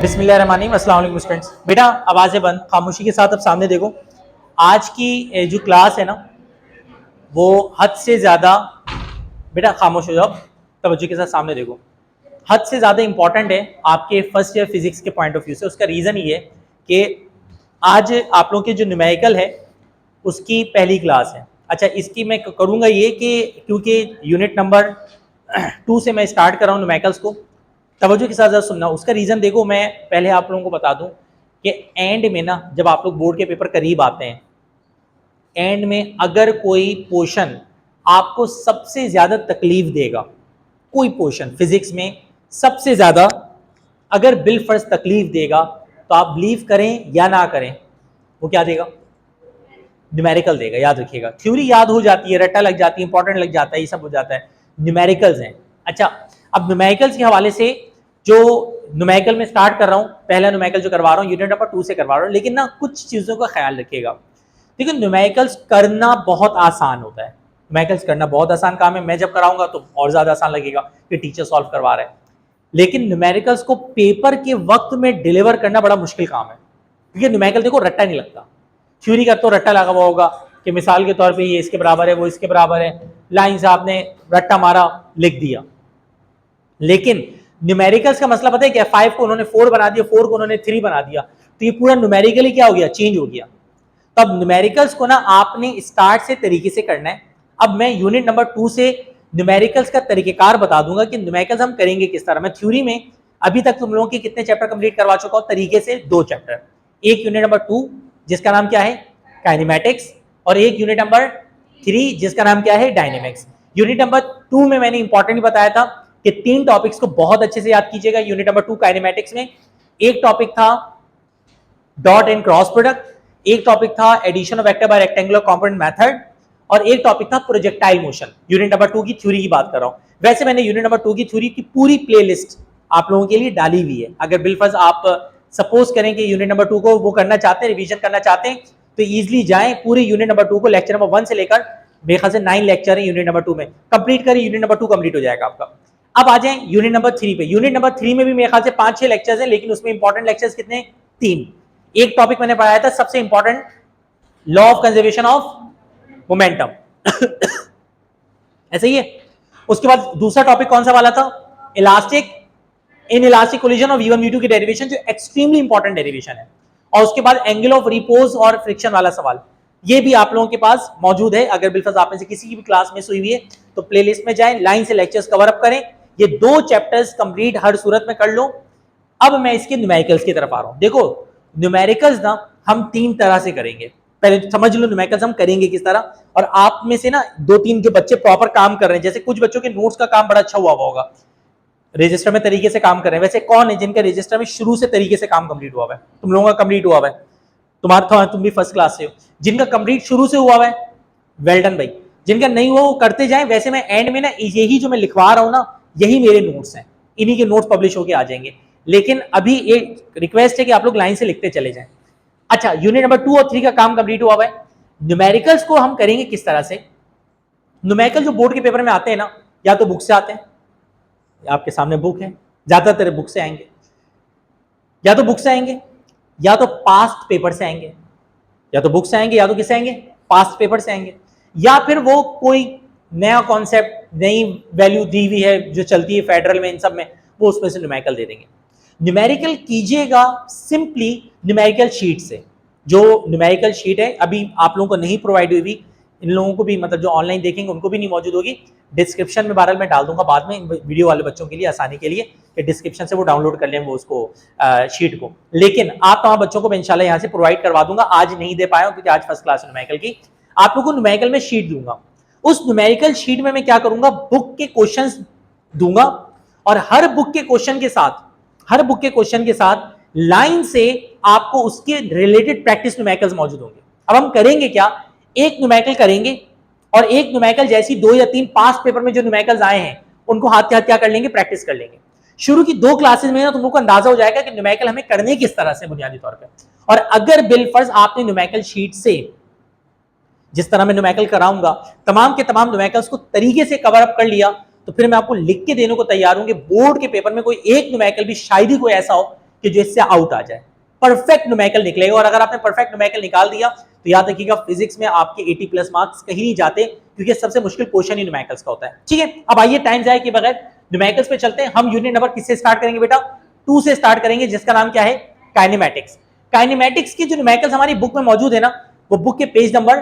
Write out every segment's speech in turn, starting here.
बिस्मिल्लाहिर्रहमानिर्रहीम। अस्सलाम वालेकुम स्टूडेंट्स। बेटा आवाज़ें बंद, खामोशी के साथ अब सामने देखो। आज की जो क्लास है ना वो हद से ज़्यादा, बेटा खामोश हो जाओ, तवज्जो के साथ सामने देखो, हद से ज़्यादा इंपॉर्टेंट है आपके फर्स्ट ईयर फिजिक्स के पॉइंट ऑफ व्यू से। उसका रीज़न ये है कि आज आप लोगों की जो न्यूमेरिकल है उसकी पहली क्लास है। अच्छा, इसकी मैं करूँगा ये कि क्योंकि यूनिट नंबर 2 से मैं स्टार्ट कर रहा हूँ न्यूमेरिकल्स को, तवज्जो के साथ ज़रा सुनना। उसका रीज़न देखो, मैं पहले आप लोगों को बता दूं कि एंड में ना, जब आप लोग बोर्ड के पेपर करीब आते हैं, एंड में अगर कोई पोर्शन आपको सबसे ज़्यादा तकलीफ देगा, कोई पोर्शन फिजिक्स में सबसे ज़्यादा अगर बिलफर्ज तकलीफ देगा, तो आप बिलीव करें या ना करें, वो क्या देगा? न्यूमेरिकल देगा। याद रखिएगा, थ्योरी याद हो जाती है, रट्टा लग जाती है, इंपॉर्टेंट लग जाता है, ये सब हो जाता है, न्यूमेरिकल्स हैं। अच्छा, अब न्यूमेरिकल्स के हवाले से जो न्यूमेरिकल में स्टार्ट कर रहा हूँ, पहला न्यूमेरिकल जो करवा रहा हूँ यूनिट नंबर 2 से करवा रहा हूँ, लेकिन ना कुछ चीज़ों का ख्याल रखिएगा। देखिए, न्यूमेरिकल्स करना बहुत आसान होता है, न्यूमेरिकल्स करना बहुत आसान काम है। मैं जब कराऊंगा तो और ज़्यादा आसान लगेगा कि टीचर सॉल्व करवा रहे हैं, लेकिन न्यूमेरिकल्स को पेपर के वक्त में डिलीवर करना बड़ा मुश्किल काम है, क्योंकि न्यूमेरिकल देखो रट्टा नहीं लगता। थ्योरी का तो रट्टा लगा हुआ होगा कि मिसाल के तौर पे ये इसके बराबर है, वो इसके बराबर है, लाइन से आपने रट्टा मारा, लिख दिया। लेकिन न्यूमेरिकल्स का मसला पता है क्या? 5 को उन्होंने 4 बना दिया, 4 को उन्होंने 3 बना दिया, तो ये पूरा न्यूमेरिकली क्या हो गया? चेंज हो गया। तब न्यूमेरिकल्स को ना आपने स्टार्ट से तरीके से करना है। अब मैं यूनिट नंबर 2 से न्यूमेरिकल्स का तरीकेकार बता दूंगा कि न्यूमेरिकल्स हम करेंगे किस तरह। मैं थ्योरी में अभी तक तुम लोगों के कितने चैप्टर कंप्लीट करवा चुका हूं तरीके से? 2 चैप्टर। एक यूनिट नंबर 2 जिसका नाम क्या है? काइनेमैटिक्स, और एक यूनिट नंबर 3 जिसका नाम क्या है? डायनेमिक्स। यूनिट नंबर 2 में मैंने इंपॉर्टेंट बताया था कि 3 टॉपिक्स को बहुत अच्छे से याद कीजिएगा। यूनिट नंबर 2 काइनेमैटिक्स में एक टॉपिक था डॉट एंड क्रॉस प्रोडक्ट, एक टॉपिक था addition of vector by rectangular component method, और एक टॉपिक था प्रोजेक्टाइल मोशन। यूनिट नंबर 2 की थ्योरी की बात कर रहा हूं। वैसे मैंने यूनिट नंबर 2 की थ्योरी की पूरी प्लेलिस्ट आप लोगों के लिए डाली हुई है। अगर बिलफर्ज आप सपोज करें कि यूनिट नंबर 2 को वो करना चाहते हैं, रिवीजन करना चाहते हैं, तो इजीली जाएं, पूरे यूनिट नंबर 2 को लेक्चर नंबर 1 से लेकर मेरे ख्याल से 9 लेक्चर है यूनिट नंबर 2 में, कंप्लीट करें, यूनिट नंबर 2 कंप्लीट हो जाएगा आपका। अब आ जाएं यूनिट नंबर 3 पे। यूनिट नंबर 3 में भी मेरे ख्याल से 5-6 लेक्चर्स हैं, लेकिन उसमें इंपॉर्टेंट लेक्चर्स कितने? 3। एक टॉपिक मैंने पढ़ाया था सबसे important, law of conservation of momentum ऐसे ही है। उसके बाद दूसरा टॉपिक कौन सा वाला था? इलास्टिक इन इलास्टिक कोलिजन और v1 v2 की डेरिवेशन, जो एक्सट्रीमली इंपॉर्टेंट डेरिवेशन है। और उसके बाद एंगल ऑफ रिपोज और फ्रिक्शन वाला सवाल, ये भी आप लोगों के पास मौजूद है। अगर बिलफर्ज आप में से किसी की भी क्लास मिस हुई है तो प्लेलिस्ट में जाएं, लाइन से लेक्चर्स कवर अप करें, ये 2 चैप्टर्स कंप्लीट हर सूरत में कर लो। अब मैं इसके न्यूमेरिकल्स की तरफ आ रहा हूं। देखो, न्यूमेरिकल्स ना हम 3 तरह से करेंगे। पहले समझ लो न्यूमेरिकल्स हम करेंगे किस तरह, और आप में से ना 2-3 जो बच्चे प्रॉपर काम कर रहे हैं, जैसे कुछ बच्चों के नोट्स का काम बड़ा अच्छा हुआ होगा, रजिस्टर में तरीके से काम कर रहे हैं। वैसे कौन है जिनका रजिस्टर में शुरू से तरीके से काम कंप्लीट हुआ है? तुम लोगों का कंप्लीट हुआ है, तुम्हारा, तुम भी फर्स्ट क्लास से हो। जिनका कंप्लीट शुरू से हुआ है, वेल डन भाई। जिनका नहीं हुआ वो करते जाएं। वैसे मैं एंड में ना यही जो मैं लिखवा रहा हूं ना, यही मेरे नोट्स हैं, इन्हीं के नोट्स पब्लिश होके आ जाएंगे। लेकिन अभी एक रिक्वेस्ट है कि आप लोग लाइन से लिखते चले जाएं। अच्छा, यूनिट नंबर 2 और 3 का काम कंप्लीट हुआ है। न्यूमेरिकल्स को हम करेंगे किस तरह से? न्यूमेरिकल जो बोर्ड के पेपर में आते हैं ना, या तो बुक से आते हैं, आपके सामने बुक है, ज्यादातर बुक से आएंगे, या तो बुक से आएंगे, या तो पास्ट पेपर से आएंगे, या तो बुक से आएंगे, या तो किससे आएंगे? पास्ट पेपर से आएंगे, या फिर वो कोई नया कॉन्सेप्ट, नई वैल्यू दी हुई है जो चलती है फेडरल में, इन सब में, वो उसमें से न्यूमेरिकल दे देंगे। न्यूमेरिकल कीजिएगा सिंपली न्यूमेरिकल शीट से। जो न्यूमेरिकल शीट है अभी आप लोगों को नहीं प्रोवाइड हुई हुई, इन लोगों को भी, मतलब जो ऑनलाइन देखेंगे उनको भी नहीं मौजूद होगी। डिस्क्रिप्शन में बहरहाल मैं डाल दूंगा बाद में, वीडियो वाले बच्चों के लिए आसानी के लिए, कि डिस्क्रिप्शन से वो डाउनलोड कर लें वो उसको शीट को। लेकिन आप तमाम बच्चों को मैं इंशाल्लाह यहाँ से प्रोवाइड करवा दूंगा। आज नहीं दे पाया हूँ क्योंकि आज फर्स्ट क्लास न्यूमेरिकल की। आप लोगों को न्यूमेरिकल में शीट दूंगा। उस न्यूमेरिकल शीट में मैं क्या करूंगा? बुक के क्वेश्चन दूंगा, और हर बुक के क्वेश्चन के साथ लाइन से आपको उसके रिलेटेड प्रैक्टिस न्यूमेरिकल्स मौजूद होंगे। अब हम करेंगे क्या? एक न्यूमेरिकल करेंगे, और एक न्यूमेरिकल जैसी 2 या 3 पास्ट पेपर में जो न्यूमेरिकल्स आए हैं उनको हाथ के हाथ क्या कर लेंगे? प्रैक्टिस कर लेंगे। शुरू की 2 क्लासेस में ना तुम लोग को अंदाजा हो जाएगा कि न्यूमेरिकल हमें करने किस तरह से बुनियादी तौर पे। और अगर बिलफर्ज आपने न्यूमेरिकल शीट से, जिस तरह मैं न्यूमेरिकल कराऊंगा, तमाम के तमाम न्यूमेरिकल्स को तरीके से कवर अप कर लिया, तो फिर मैं आपको लिख के देने को तैयार हूं कि बोर्ड के पेपर में कोई एक न्यूमेरिकल भी शायद ही कोई ऐसा हो कि जो इससे आउट आ जाए, परफेक्ट न्यूमेरिकल निकलेगा। और अगर आपने परफेक्ट न्यूमेरिकल निकाल दिया तो याद रखिएगा फिजिक्स में आपके 80 प्लस मार्क्स कहीं नहीं जाते, क्योंकि सबसे मुश्किल क्वेश्चन ही न्यूमेरिकल्स का होता है। ठीक है, अब आइए टाइम जाए के बगैर न्यूमेरिकल्स पे चलते हैं। हम यूनिट नंबर किससे स्टार्ट करेंगे बेटा? 2 से स्टार्ट करेंगे, जिसका नाम क्या है? काइनेमैटिक्स। काइनेमैटिक्स की जो न्यूमेरिकल्स हमारी बुक में मौजूद है ना, वो बुक के पेज नंबर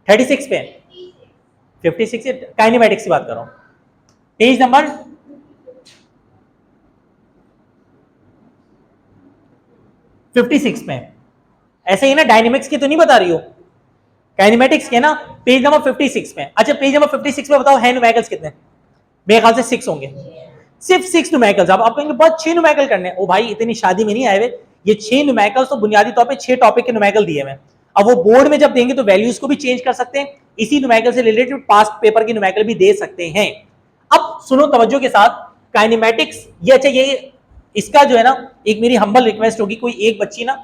36 पे, 56 से काइनेमैटिक्स की बात कर रहा हूं, पेज नंबर 56 में। ऐसे ही ना, डायनेमिक्स की तो नहीं बता रही हो, काइनेमैटिक्स के ना पेज नंबर 56 में। अच्छा, पेज नंबर 56 में बताओ है न्यूमेरिकल्स कितने? मेरे ख्याल से 6 होंगे, सिर्फ 6 न्यूमेरिकल्स। आप कहेंगे बहुत 6 न्यूमेरिकल करने, ओ भाई इतनी शादी में नहीं आए हुए, ये 6 न्यूमेरिकल्स तो बुनियादी तौर पे 6 टॉपिक के न्यूमेरिकल दिए हुए। अब वो बोर्ड में जब देंगे तो वैल्यूज को भी चेंज कर सकते हैं, इसी न्यूमेरिकल से रिलेटेड पास्ट पेपर के न्यूमेरिकल भी दे सकते हैं। अब सुनो तवज्जो के साथ, काइनेमैटिक्स ये, अच्छा ये इसका जो है ना, एक मेरी हम्बल रिक्वेस्ट होगी, कोई एक बच्ची ना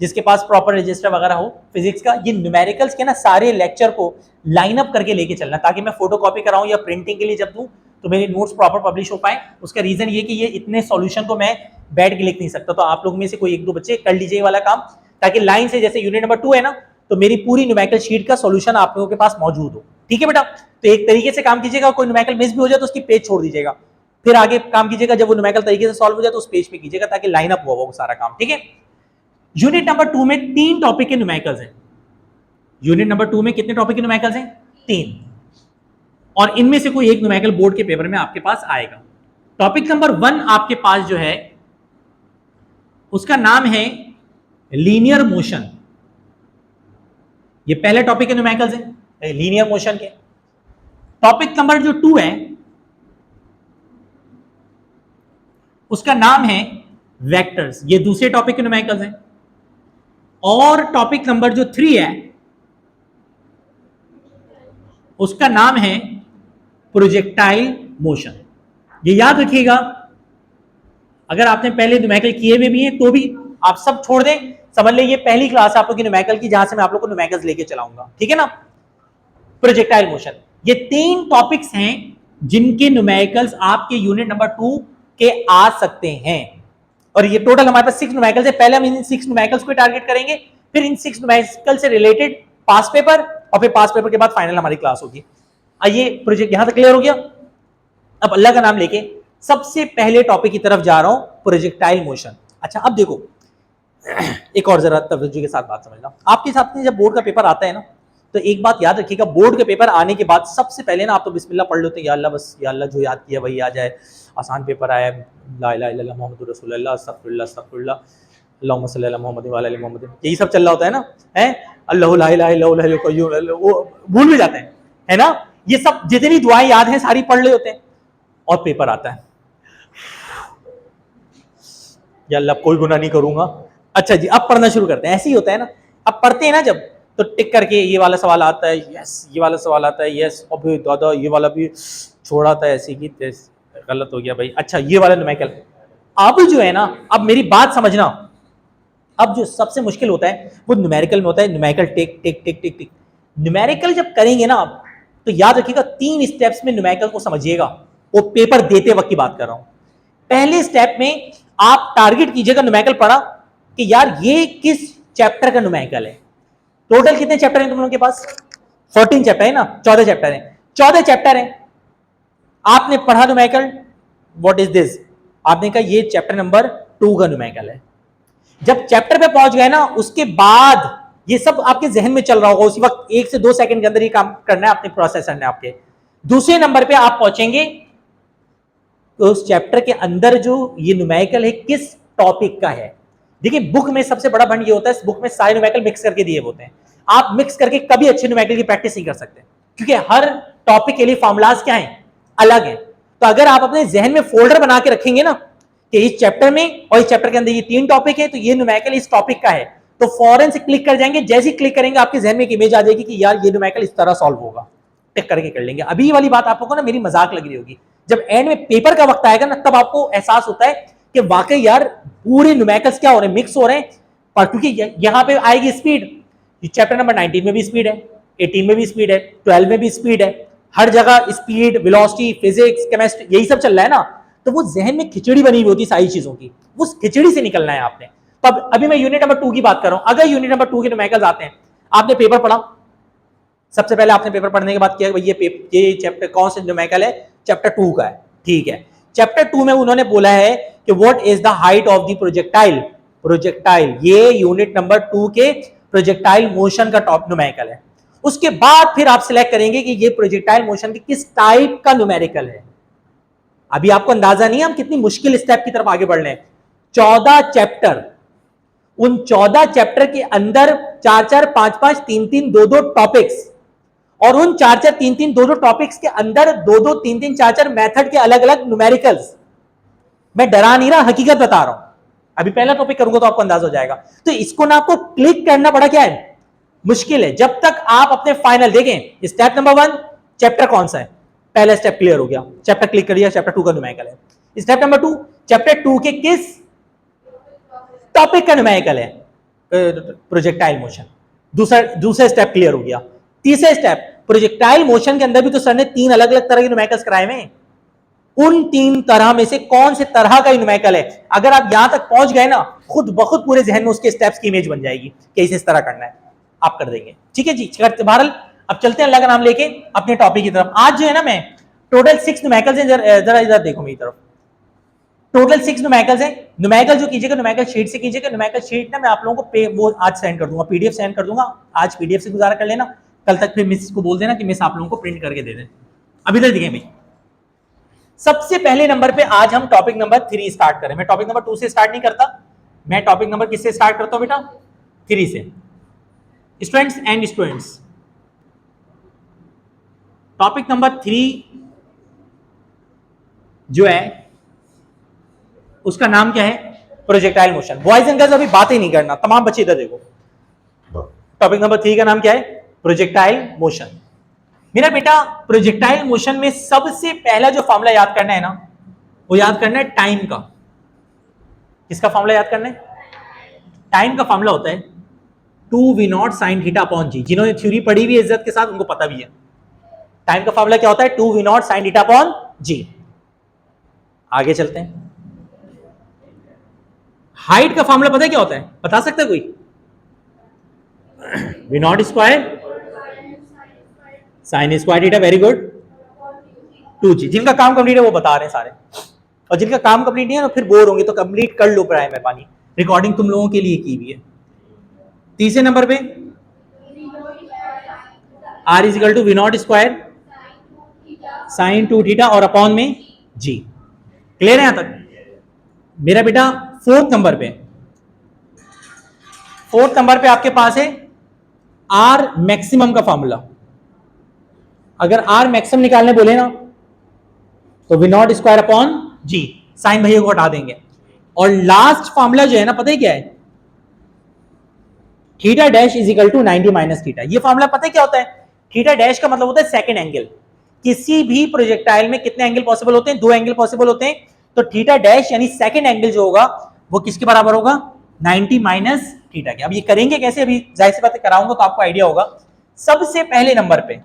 जिसके पास प्रॉपर रजिस्टर वगैरह हो फिजिक्स का, ये न्यूमेरिकल्स के ना सारे लेक्चर को लाइन अप करके लेके चलना, ताकि मैं फोटोकॉपी कराऊं या प्रिंटिंग के लिए जब दूं तो मेरे नोट्स प्रॉपर पब्लिश हो पाए। उसका रीजन ये कि ये इतने सॉल्यूशन को मैं बैठ के लिख नहीं सकता, तो आप लोग में से कोई एक दो बच्चे कर लीजिए ये वाला काम, ताकि लाइन से, जैसे यूनिट नंबर 2 है ना, तो मेरी पूरी न्यूमेरिकल शीट का सॉल्यूशन आप लोगों के पास मौजूद हो। ठीक है बेटा, तो एक तरीके से काम कीजिएगा, कोई न्यूमेरिकल मिस भी हो जाए तो उसकी पेज छोड़ दीजिएगा, फिर आगे काम कीजिएगा, जब वो न्यूमेरिकल तरीके से सॉल्व हो जाए तो उस पेज पे कीजिएगा, ताकि लाइन अप हुआ वो सारा काम। ठीक है, यूनिट नंबर 2 में 3 टॉपिक के न्यूमेरिकल्स हैं। यूनिट नंबर 2 में कितने टॉपिक के न्यूमेरिकल्स हैं? 3, और इनमें से कोई एक न्यूमेरिकल बोर्ड के पेपर में आपके पास आएगा। टॉपिक नंबर 1 आपके पास जो है उसका नाम है लीनियर मोशन। ये पहले टॉपिक के न्यूमेरिकल्स हैं लीनियर मोशन के। टॉपिक नंबर जो 2 है उसका नाम है वेक्टर्स, ये दूसरे टॉपिक के न्यूमेरिकल्स हैं। और टॉपिक नंबर जो 3 है उसका नाम है प्रोजेक्टाइल मोशन। ये याद रखिएगा, अगर आपने पहले न्यूमेरिकल किए हुए भी हैं तो भी आप सब छोड़ दें, समझ ले ये पहली क्लास है आप लोग की न्यूमेरिकल की, जहां से मैं आप लोग को न्यूमेरिकल्स लेके चलाऊंगा। ठीक है ना, प्रोजेक्टाइल मोशन, ये 3 टॉपिक्स हैं जिनके न्यूमेरिकल्स आपके यूनिट नंबर 2 के आ सकते हैं। और ये टोटल हमारे पास 6 न्यूमेरिकल्स है। पहले हम इन 6 न्यूमेरिकल्स को टारगेट करेंगे, फिर इन 6 न्यूमेरिकल से रिलेटेड पास पेपर, और फिर पास पेपर के बाद फाइनल हमारी क्लास होगी। आइए, प्रोजेक्ट यहां तक क्लियर हो गया। अब अल्लाह का नाम लेके सबसे पहले टॉपिक की तरफ जा रहा हूं, प्रोजेक्टाइल मोशन। अच्छा, अब देखो एक और जरा तवज्जो के साथ बात समझना। आपके हिसाब से जब बोर्ड का पेपर आता है ना, तो एक बात याद रखिएगा, बोर्ड के पेपर आने के बाद सबसे पहले ना आप तो बिस्मिल्लाह पढ़ लेते हैं, या अल्लाह बस या अल्लाह जो याद किया वही आ जाए, आसान पेपर आया, ला इलाहा इल्लल्लाह मुहम्मदुर रसूलुल्लाह अस्तगफिरुल्लाह अस्तगफिरुल्लाह अल्लाहुम्मा सल्ली अला मुहम्मद व अला आलि मुहम्मद, यही सब चल रहा होता है ना, है अल्लाहु ला इलाहा इल्ला हुवल हय्युल क़य्यूम, वो भूल भी जाते हैं, है ना। ये सब जितनी दुआएं याद हैं सारी पढ़ ले होते हैं, और पेपर आता है, या अल्लाह कोई गुनाह नहीं करूंगा। अच्छा जी, अब पढ़ना शुरू करते हैं। ऐसे ही होता है ना, अब पढ़ते हैं ना जब, तो टिक करके ये वाला सवाल आता है, यस, ये वाला सवाल आता है, यस, अबे दादा ये वाला भी छोड़ा था, ऐसी की गलत हो गया भाई। अच्छा, ये वाला न्यूमेरिकल। अब जो है ना, अब मेरी बात समझना, अब जो सबसे मुश्किल होता है वो न्यूमेरिकल में होता है। न्यूमेरिकल टिक टिक टिक टिक टिक, न्यूमेरिकल जब करेंगे ना आप, तो याद रखिएगा 3 स्टेप्स में न्यूमेरिकल को समझिएगा, वो पेपर देते वक्त की बात कर रहा हूं। पहले स्टेप में आप टारगेट कीजिएगा न्यूमेरिकल पढ़ा कि यार ये किस चैप्टर का न्यूमेरिकल है। टोटल कितने चैप्टर हैं तुम लोगों के पास? 14 चैप्टर है ना, 14 चैप्टर है, 14 चैप्टर है। आपने पढ़ा न्यूमेरिकल, व्हाट इज दिस, आपने कहा ये चैप्टर नंबर 2 का न्यूमेरिकल है। जब चैप्टर पे पहुंच गए ना, उसके बाद ये सब आपके जहन में चल रहा होगा, उसी वक्त 1 से 2 सेकंड के अंदर ये काम करना है, अपने प्रोसेसर ने आपके। दूसरे नंबर पे आप पहुंचेंगे तो उस चैप्टर के अंदर जो ये न्यूमेरिकल है किस टॉपिक का है। देखिए, बुक में सबसे बड़ा फंड ये होता है, इस बुक में सारे न्यूमेरिकल मिक्स करके दिए होते हैं। आप मिक्स करके कभी अच्छे न्यूमेरिकल की प्रैक्टिस नहीं कर सकते, क्योंकि हर टॉपिक के लिए फॉर्मूलाज क्या हैं, अलग हैं। तो अगर आप अपने जहन में फोल्डर बना के रखेंगे ना कि इस चैप्टर में और इस चैप्टर के अंदर ये 3 टॉपिक है, तो ये न्यूमेरिकल इस टॉपिक का है, तो फौरन से क्लिक कर जाएंगे। जैसे ही क्लिक करेंगे आपके जहन में एक इमेज आ जाएगी कि यार ये न्यूमेरिकल इस तरह सॉल्व होगा, टिक करके कर लेंगे। अभी ये वाली बात आप लोगों को ना मेरी मजाक लग रही होगी, जब एंड में पेपर का वक्त आएगा ना, तब आपको एहसास होता है कि वाकई यार पूरे न्यूमेरिकल्स क्या हो रहे हैं, मिक्स हो रहे हैं। पर क्योंकि यहां पे आएगी स्पीड, चैप्टर नंबर 19 में भी स्पीड है, 18 में भी स्पीड है, 12 में भी स्पीड है, हर जगह स्पीड, वेलोसिटी, फिजिक्स, केमिस्ट्री, यही सब चल रहा है ना। तो वो जहन में खिचड़ी बनी हुई होती है सारी चीजों की, उस खिचड़ी से निकलना है आपने। तो अब अभी मैं यूनिट नंबर 2 की बात कर रहा हूं। अगर यूनिट नंबर 2 के न्यूमेरिकल्स आते हैं, आपने पेपर पढ़ा, सबसे पहले आपने पेपर पढ़ने के बाद किया भाई ये चैप्टर कौन सा न्यूमेरिकल है, चैप्टर 2 का है, ठीक है। चैप्टर 2 में उन्होंने बोला है कि what is the height of the projectile, projectile ये यूनिट नंबर 2 के प्रोजेक्टाइल मोशन का टॉप न्यूमेरिकल है। उसके बाद फिर आप सिलेक्ट करेंगे कि ये प्रोजेक्टाइल मोशन के किस टाइप का न्यूमेरिकल है। अभी आपको अंदाजा नहीं है हम कितनी मुश्किल स्टेप की तरफ आगे बढ़ रहे हैं। 14 चैप्टर, उन 14 चैप्टर के अंदर 4-4, 5-5, 3-3, 2-2 टॉपिक्स, और उन 4-4, 3-3, 2-2 टॉपिक्स के अंदर 2-2, 3-3, 4-4 मेथड के अलग अलग न्यूमेरिकल्स। मैं डरा नहीं रहा, हकीकत बता रहा हूं। अभी पहला टॉपिक करूंगा तो आपको अंदाजा हो जाएगा। तो इसको ना आपको क्लिक करना बड़ा क्या है, मुश्किल है। जब तक आप अपने फाइनल देखें, स्टेप नंबर 1 चैप्टर कौन सा है, पहला स्टेप क्लियर हो गया, चैप्टर क्लिक कर दिया, चैप्टर 2 का न्यूमेरिकल है। स्टेप नंबर 2 चैप्टर 2 के किस टॉपिक का न्यूमेरिकल है, प्रोजेक्टाइल मोशन। दूसरा स्टेप क्लियर हो गया। तीसरा स्टेप, प्रोजेक्टाइल मोशन के अंदर भी तो सर ने 3 अलग अलग तरह के न्यूमेरिकल्स कराए हुए हैं, उन 3 तरह में से कौन से तरह का न्यूमेरिकल है। अगर आप यहां तक पहुंच गए ना, खुद ब खुद पूरे जहन में उसके स्टेप्स की इमेज बन जाएगी कि इसे इस तरह करना है, आप कर देंगे। ठीक है जी। बहरहाल अब चलते हैं अल्लाह का नाम लेके अपने टॉपिक की तरफ। आज जो है ना, मैं टोटल 6 न्यूमेरिकल्स हैं, जरा इधर देखो मेरी तरफ। टोटल 6 न्यूमेरिकल्स हैं। न्यूमेरिकल जो कीजिएगा न्यूमेरिकल शीट से कीजिएगा। न्यूमेरिकल शीट ना मैं आप लोगों को वो आज सेंड कर दूंगा, पीडीएफ सेंड कर दूंगा। आज पीडीएफ से गुजारा कर लेना, कल तक फिर मिस को बोल देना कि मिस आप लोगों को प्रिंट करके दे दें। अब इधर दिखे भाई, सबसे पहले नंबर पे आज हम टॉपिक नंबर 3 स्टार्ट करें। मैं टॉपिक नंबर 2 से स्टार्ट नहीं करता, मैं टॉपिक नंबर किससे स्टार्ट करता हूं बेटा, 3 से। Students and students, topic number 3 जो है उसका नाम क्या है, projectile motion. Boys and girls अभी बात ही नहीं करना, तमाम बच्चे इधर देखो। टॉपिक नंबर 3 का नाम क्या है, प्रोजेक्टाइल मोशन। मेरा बेटा प्रोजेक्टाइल मोशन में सबसे पहला जो फॉर्मूला याद करना है ना, वो याद करना है टाइम का। किसका फॉर्मूला याद करना है, टाइम का फॉर्मूला होता है 2v0 sin थीटा अपॉन जी। जिन्होंने थ्योरी पढ़ी हुई है इज्जत के साथ, उनको पता भी है टाइम का फॉर्मूला क्या होता है, 2v0 sin थीटा अपॉन जी। आगे चलते हैं। हाइट का फॉर्मूला पता है क्या होता है, बता सकता है कोई, v0 square sine square theta, very good, 2g। जिनका काम कंप्लीट है वो बता रहे हैं सारे, और जिनका काम कंप्लीट नहीं है तो फिर बोर होंगे, तो कंप्लीट कर लो प्राय मेहरबानी, रिकॉर्डिंग तुम लोगों के लिए की हुई है। तीसरे नंबर पे r is equal to v0 square sine 2 theta और अपॉन में g। क्लियर है यहां तक। मेरा बेटा फोर्थ नंबर पे आपके पास है r मैक्सिमम का फॉर्मूला। अगर r मैक्सिमम निकालने बोले ना तो v0 square upon g, sign भैया को हटा देंगे। और लास्ट फॉर्मूला जो है ना, पता है क्या है, theta dash is equal to 90 minus theta. ये फॉर्मूला पता है क्या होता है, थीटा डैश का मतलब होता है सेकंड एंगल। किसी भी प्रोजेक्टाइल में कितने एंगल पॉसिबल होते हैं, 2 एंगल पॉसिबल होते हैं। तो थीटा डैश यानी सेकंड एंगल जो होगा वो किसके बराबर होगा, 90 माइनस थीटा के। अब ये करेंगे कैसे, अभी जाहिर सी बात कराऊंगा तो आपको आइडिया होगा। सबसे पहले नंबर पे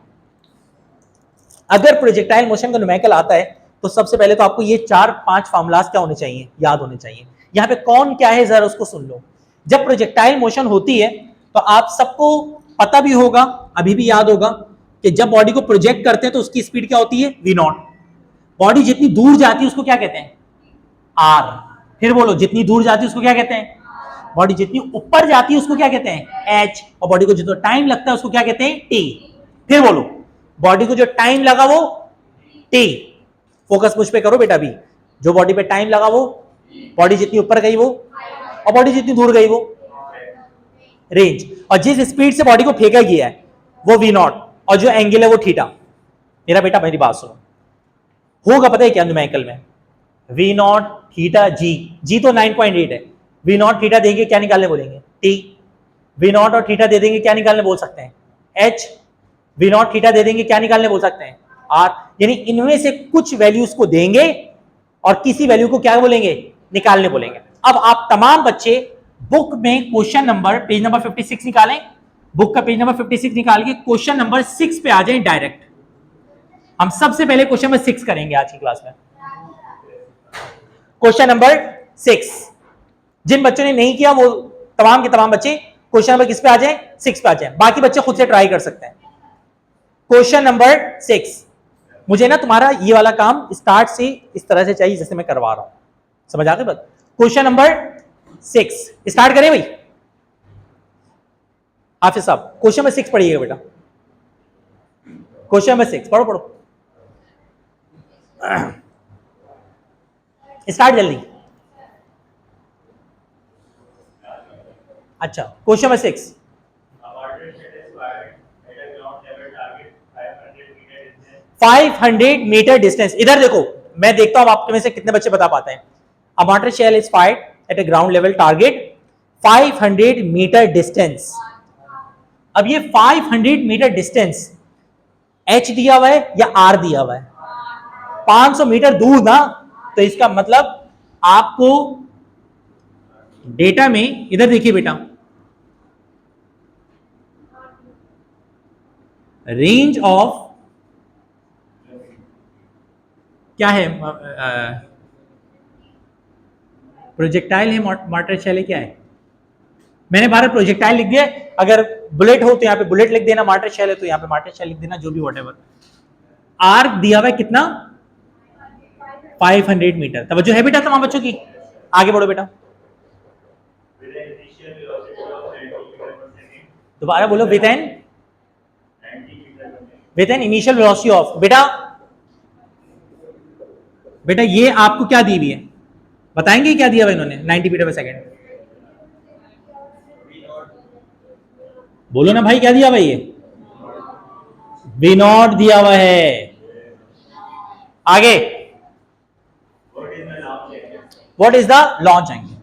अगर प्रोजेक्टाइल मोशन का न्यूमेरिकल आता है तो सबसे पहले तो आपको ये 4-5 फॉर्मूलाज क्या होने चाहिए, याद होने चाहिए। यहाँ पे कौन क्या है जरा उसको सुन लो। जब प्रोजेक्टाइल मोशन होती है तो आप सबको पता भी होगा, अभी भी याद होगा कि जब बॉडी को प्रोजेक्ट करते हैं तो उसकी स्पीड क्या होती है, v0। बॉडी जितनी दूर जाती है उसको क्या कहते हैं, r। फिर बोलो, जितनी दूर जाती है उसको क्या कहते हैं, बॉडी जितनी ऊपर जाती है उसको क्या कहते हैं, h। और बॉडी को जितना टाइम लगता है उसको क्या कहते हैं, t। फिर बोलो, बॉडी को जो टाइम लगा वो t। फोकस मुझ पे करो बेटा, भी जो बॉडी पे टाइम लगा वो, बॉडी जितनी ऊपर गई वो, और बॉडी जितनी दूर गई वो रेंज। और जिस स्पीड से बॉडी को फेंका गया है वो v0, और जो एंगल है वो थीटा। मेरा बेटा मेरी बात सुनो, होगा पता है क्या न्यूमेरिकल में, v0 थीटा जी तो 9.8 है। v0 थीटा देंगे क्या निकालने बोलेंगे, t। v0 और थीटा दे देंगे क्या निकालने बोल सकते हैं, h। v0 थीटा दे देंगे क्या निकालने बोल सकते हैं, r। यानी इनमें से कुछ वैल्यूज को देंगे और किसी वैल्यू को क्या बोलेंगे, निकालने बोलेंगे। अब आप तमाम बच्चे बुक में क्वेश्चन नंबर पेज नंबर 56 निकालें, बुक का पेज नंबर 56 निकाल के क्वेश्चन नंबर 6 पे आ जाएं डायरेक्ट। हम सबसे पहले क्वेश्चन नंबर 6 करेंगे आज की क्लास में। क्वेश्चन नंबर 6, जिन बच्चों ने नहीं किया वो तमाम के तमाम बच्चे क्वेश्चन नंबर किस पे आ जाए, 6 पे आ जाए, बाकी बच्चे खुद से ट्राई कर सकते हैं। क्वेश्चन नंबर 6, मुझे ना तुम्हारा ये वाला काम स्टार्ट से इस तरह से चाहिए जैसे मैं करवा रहा हूं, समझ आ गई बात। क्वेश्चन नंबर 6 स्टार्ट करें भाई। हाफिज साहब क्वेश्चन नंबर 6 पढ़िएगा बेटा, क्वेश्चन नंबर 6 पढ़ो पढ़ो, स्टार्ट जल्दी। अच्छा क्वेश्चन नंबर 6, 500 मीटर डिस्टेंस। इधर देखो, मैं देखता हूं आपके में से कितने बच्चे बता पाते हैं। A water shell is fired at a ground level target 500 metre distance. अब ये 500 मीटर डिस्टेंस एच दिया हुआ है या आर दिया हुआ है? 500 मीटर दूर ना, तो इसका मतलब आपको डेटा में, इधर देखिए बेटा, रेंज ऑफ क्या है, प्रोजेक्टाइल है, मॉर्टर शेल है, क्या है? मैंने 12 प्रोजेक्टाइल लिख दिया, अगर बुलेट हो तो यहाँ पे बुलेट लिख देना, मार्टर शेल है तो यहाँ पे मार्टर शेल लिख देना, जो भी व्हाटएवर। आर दिया हुआ है कितना, 500 मीटर। तवज्जो है बेटा तमाम बच्चों की, आगे बढ़ो बेटा, दोबारा बोलो, with an initial velocity of, बेटा ये आपको क्या दी हुई है, बताएंगे क्या दिया हुआ इन्होंने? 90 मीटर पर सेकेंड। बोलो ना भाई, क्या दिया हुआ ये? वी नॉट दिया हुआ है। आगे, what is the launch angle?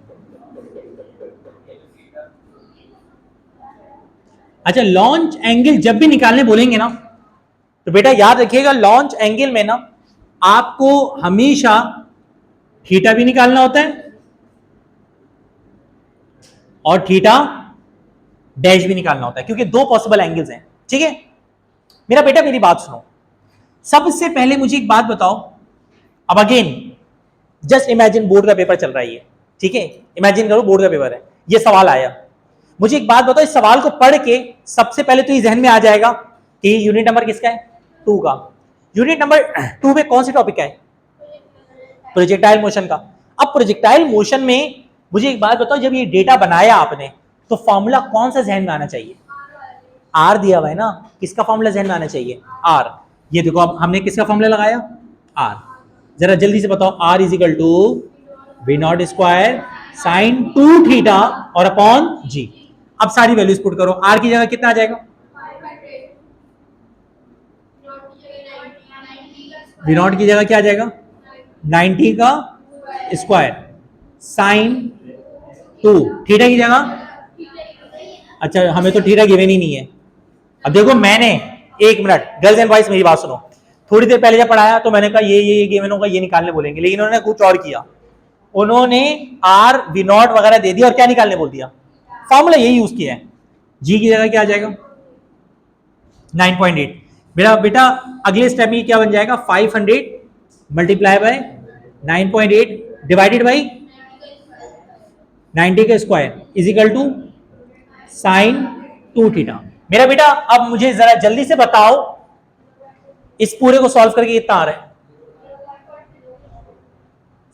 अच्छा, लॉन्च एंगल जब भी निकालने बोलेंगे ना, तो बेटा याद रखिएगा, लॉन्च एंगल में ना आपको हमेशा थीटा भी निकालना होता है और थीटा डैश भी निकालना होता है, क्योंकि दो पॉसिबल एंगल्स हैं, ठीक है? मेरा बेटा मेरी बात सुनो, सबसे पहले मुझे एक बात बताओ। अब अगेन जस्ट इमेजिन बोर्ड का पेपर चल रहा है ये, ठीक है? इमेजिन करो बोर्ड का पेपर है, ये सवाल आया, मुझे एक बात बताओ, इस सवाल को पढ़ के सबसे पहले तो ये जहन में आ जाएगा कि यूनिट नंबर किसका है, 2 का। यूनिट नंबर 2 में कौन सी टॉपिक का है? प्रोजेक्टाइल मोशन का। अब प्रोजेक्टाइल मोशन में मुझे एक बात बताओ, जब ये डेटा बनाया आपने तो फॉर्मूला कौन सा जहन में आना चाहिए? आर दिया हुआ है ना, किसका फॉर्मूला जहन में आना चाहिए? आर। ये देखो, अब हमने किसका फॉर्मूला लगाया? आर। जरा जल्दी से बताओ, R is equal to V not square sine 2 theta और अपॉन जी। अब सारी वैल्यूज पुट करो, आर की जगह कितना आ जाएगा? वी नॉट की जगह क्या आ जाएगा? 90 का स्क्वायर साइन 2, थीटा की जगह, अच्छा हमें तो थीटा गिवन ही नहीं है। अब देखो मैंने, एक मिनट गर्ल्स एंड बॉयज मेरी बात सुनो, थोड़ी देर पहले जब पढ़ाया तो मैंने कहा ये गिवन होगा, ये निकालने बोलेंगे, लेकिन उन्होंने कुछ और किया, उन्होंने आर वी नॉट वगैरह दे दिया और क्या निकालने बोल दिया? फॉर्मूला यही यूज किया है। जी की जगह क्या आ जाएगा? 9.8। मेरा बेटा अगले स्टेप में क्या बन जाएगा? 500 मल्टीप्लाई बाय 9.8 डिवाइडेड बाई 90 का square is equal to sine 2 theta. मेरा बेटा अब मुझे जरा जल्दी से बताओ, इस पूरे को सॉल्व करके कितना आ रहा है?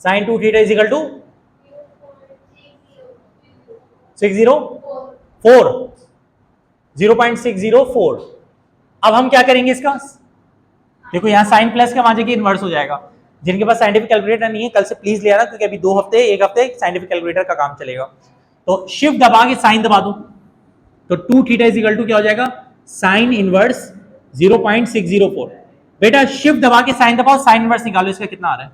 Sine 2 theta is equal to 604, 0.604। अब हम क्या करेंगे इसका? देखो यहां साइन प्लस का वहां जाके इन्वर्स हो जाएगा। जिनके पास साइंटिफिक कैलकुलेटर नहीं है कल से प्लीज ले आना, क्योंकि अभी 2 हफ्ते, 1 हफ्ते साइंटिफिक कैलकुलेटर का काम चलेगा। तो शिफ्ट दबा के साइन दबा दो, तो 2 थीटा इज इक्वल टू क्या हो जाएगा? Sine inverse 0.604। बेटा शिफ्ट दबा के साइन दबाओ, साइन इनवर्स निकालो, इसका कितना आ रहा है?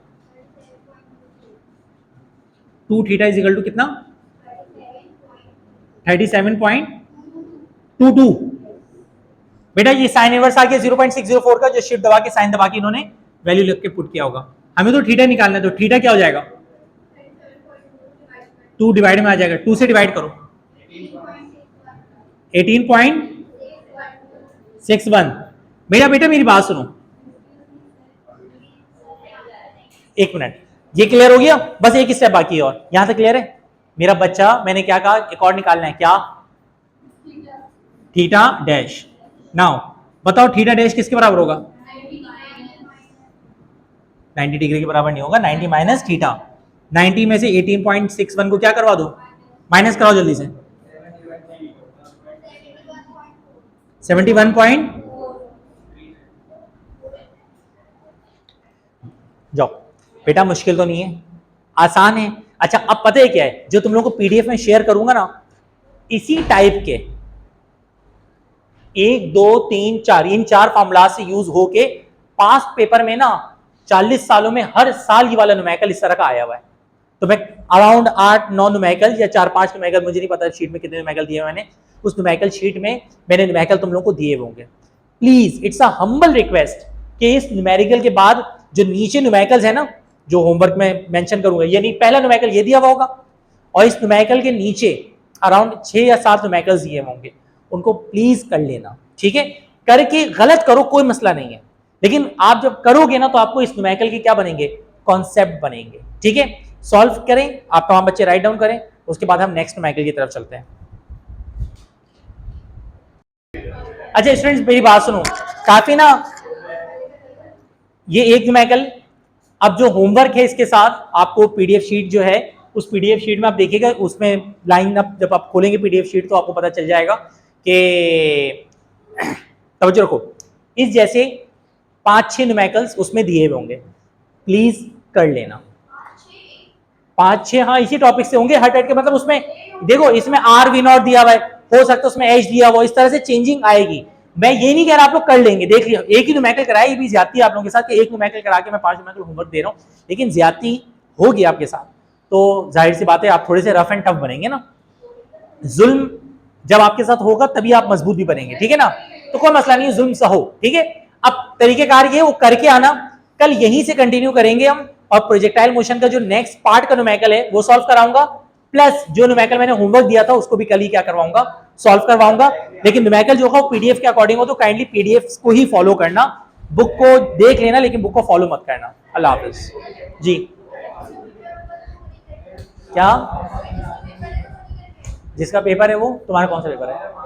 2 थीटा इज इक्वल टू कितना? 37.22। बेटा ये साइन इनवर्स आ गया 0.604 का, जो शिफ्ट दबा के साइन दबा के इन्होंने वैल्यू लिख के पुट किया होगा। हमें तो थीटा निकालना है, तो थीटा क्या हो जाएगा? 2 डिवाइड में आ जाएगा, 2 से डिवाइड करो, 18.61। मेरा बेटा मेरी बात सुनो, एक मिनट, ये क्लियर हो गया? बस एक स्टेप बाकी है और, यहां तक क्लियर है मेरा बच्चा? मैंने क्या कहा, एक और निकालना है, क्या? Theta dash. नाउ बताओ थीटा डैश किसके बराबर होगा? 90 डिग्री के बराबर नहीं होगा, 90 माइनस थीटा। 90 में से 18.61 को क्या करवा दो, माइनस कराओ जल्दी से। 71 पॉइंट, जाओ बेटा, मुश्किल तो नहीं है, आसान है। अच्छा अब पता है क्या है, जो तुम लोगों को पीडीएफ में शेयर करूंगा ना, इसी टाइप के 1 2 3 4 इन 4 फॉर्मूला से यूज होके पास्ट पेपर में ना 40 सालों में हर साल ये वाला न्यूमेरिकल इस तरह का आया हुआ है। तो मैं अराउंड 8-9 न्यूमेरिकल या 4-5 न्यूमेरिकल, मुझे नहीं पता शीट में कितने न्यूमेरिकल दिए मैंने, उस न्यूमेरिकल शीट में मैंने न्यूमेरिकल तुम लोगों को दिए होंगे। Please it's a humble request कि इस न्यूमेरिकल के बाद जो नीचे न्यूमेरिकल्स है ना, जो होमवर्क में मेंशन करूंगा, ये नहीं, पहला न्यूमेरिकल ये दिया हुआ होगा और इस न्यूमेरिकल के नीचे अराउंड 6 या 7 न्यूमेरिकल्स दिए होंगे, उनको प्लीज कर लेना, ठीक है? करके गलत करो कोई मसला नहीं है, लेकिन आप जब करोगे ना तो आपको इस न्यूमेरिकल के क्या बनेंगे, कॉन्सेप्ट बनेंगे, ठीक है? सॉल्व करें, आप तमाम बच्चे राइट डाउन करें, उसके बाद हम नेक्स्ट न्यूमेरिकल की तरफ चलते हैं। अच्छा स्टूडेंट्स मेरी बात सुनो, काफी ना ये एक न्यूमेरिकल, अब जो होमवर्क है इसके साथ आपको पीडीएफ शीट जो है, उस पीडीएफ शीट में आप देखिएगा, उसमें लाइन अप जब आप खोलेंगे पीडीएफ शीट तो आपको पता चल जाएगा कि तवज्जो रखो, इस जैसे 5-6 न्यूमेरिकल्स उसमें दिए हुए होंगे, प्लीज कर लेना। 5-6 हाँ इसी टॉपिक से होंगे, हट हट के, मतलब उसमें देखो इसमें आर वी नॉट दिया हुआ है, हो सकता है उसमें एच दिया हुआ, इस तरह से चेंजिंग आएगी। मैं ये नहीं कह रहा आप लोग कर लेंगे, देख लिया, एक ही न्यूमेरिकल कराया, ये भी ज्यादती है आप लोगों के साथ कि एक न्यूमेरिकल करा के मैं 5 न्यूमेरिकल होमवर्क दे रहा हूँ, लेकिन ज्यादती होगी आपके साथ, तो जाहिर सी बात है आप थोड़े से रफ एंड टफ बनेंगे ना। जुल्म जब आपके साथ होगा तभी आप मजबूत भी बनेंगे, ठीक है ना? तो कोई मसला नहीं है, जुल्म सहो, ठीक है? अब तरीकेकार ये वो करके आना, कल यहीं से कंटिन्यू करेंगे हम, और प्रोजेक्टाइल मोशन का जो नेक्स्ट पार्ट का न्यूमेरिकल है वो सॉल्व कराऊंगा, प्लस जो न्यूमेरिकल मैंने होमवर्क दिया था उसको भी कल ही क्या करवाऊंगा, सॉल्व करवाऊंगा। लेकिन न्यूमेरिकल जो होगा पीडीएफ के अकॉर्डिंग हो, तो काइंडली पीडीएफ को ही फॉलो करना, बुक को देख लेना लेकिन बुक को फॉलो मत करना। अल्लाह हाफिज जी। क्या जिसका पेपर है वो, तुम्हारा कौन सा पेपर है?